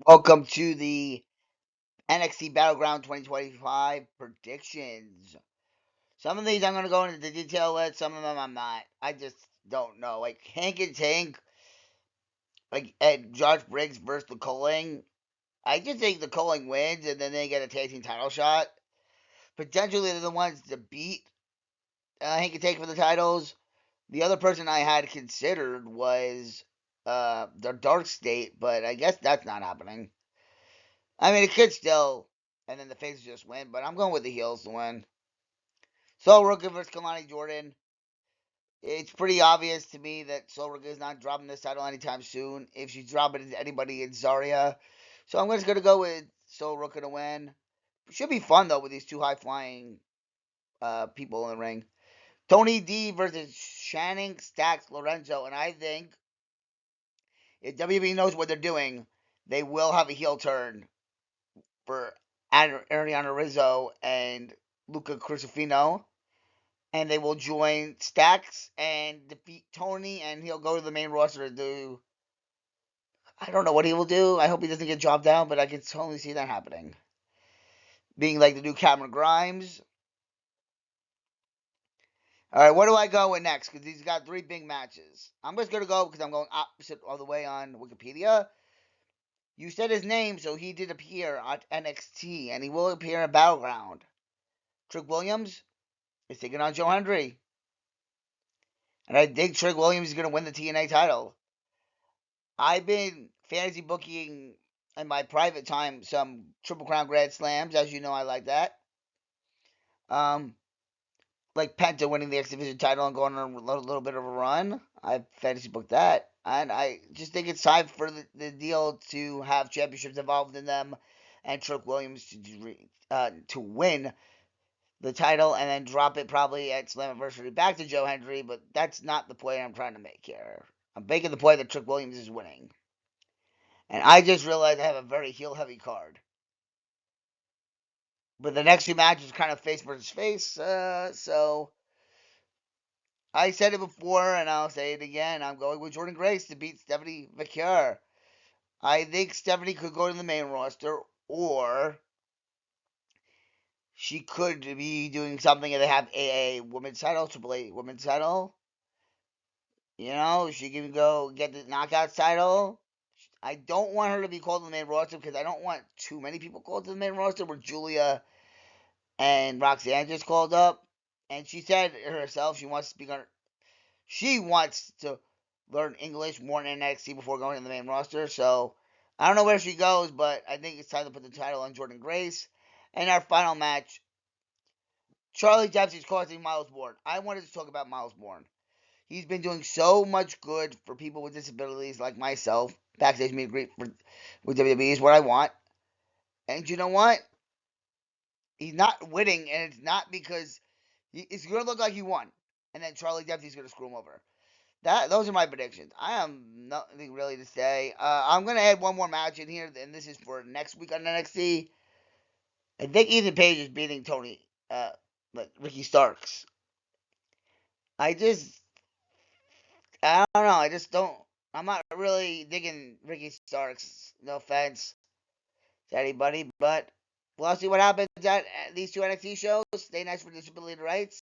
Welcome to the NXT Battleground 2025 predictions. Some of these I'm going to go into the detail with, some of them I'm not. I just don't know. Like Hank and Tank, like at Josh Briggs versus the Coling. I just think the Coling wins and then they get a tag team title shot. Potentially they're the ones to beat Hank and Tank for the titles. The other person I had considered was the Dark State, but I guess that's not happening. I mean, it could still, and then the faces just win, but I'm going with the heels to win. Sol Ruka versus Kalani Jordan. It's pretty obvious to me that Sol Ruka is not dropping this title anytime soon. If she's dropping it to anybody, it's Zarya. So I'm just going to go with Sol Ruka to win. Should be fun, though, with these two high flying people in the ring. Tony D versus Shannon Stacks Lorenzo. And I think if WWE knows what they're doing, they will have a heel turn for Ariana Rizzo and Luca Crucifino, and they will join Stacks and defeat Tony, and he'll go to the main roster to do. I don't know what he will do. I hope he doesn't get dropped down, but I can totally see that happening. Being like the new Cameron Grimes. All right, what do I go with next? Because he's got three big matches. I'm just going to go because I'm going opposite all the way on Wikipedia. You said his name, so he did appear at NXT, and he will appear in Battleground. Trick Williams is taking on Joe Hendry. And I think Trick Williams is going to win the TNA title. I've been fantasy booking in my private time some Triple Crown Grand Slams. As you know, I like that. Um, like Penta winning the X Division title and going on a little bit of a run. I've fantasy booked that. And I just think it's time for the deal to have championships involved in them and Trick Williams to win the title and then drop it probably at Slammiversary back to Joe Hendry, but that's not the point I'm trying to make here. I'm making the point that Trick Williams is winning. And I just realized I have a very heel heavy card. But the next two matches are kind of face versus face, so I said it before and I'll say it again. I'm going with Jordan Grace to beat Stephanie McCure. I think Stephanie could go to the main roster, or she could be doing something and they have a women's title, Triple A women's title. You know, she can go get the Knockouts title. I don't want her to be called to the main roster because I don't want too many people called to the main roster where Julia and Roxanne just called up. And she said herself she wants to learn English more in NXT before going to the main roster. So I don't know where she goes, but I think it's time to put the title on Jordan Grace. And our final match, Charlie Dempsey's causing Miles Bourne. I wanted to talk about Miles Bourne. He's been doing so much good for people with disabilities like myself. Backstage meet and greet with WWE is what I want. And you know what? He's not winning, and it's not because it's going to look like he won. And then Charlie Dempsey's going to screw him over. Those are my predictions. I have nothing really to say. I'm going to add one more match in here, and this is for next week on NXT. I think Ethan Page is beating Tony, like Ricky Starks. I just I don't know. I just don't. I'm not really digging Ricky Starks. No offense to anybody, but we'll see what happens at these two NXT shows. Stay nice for disability rights.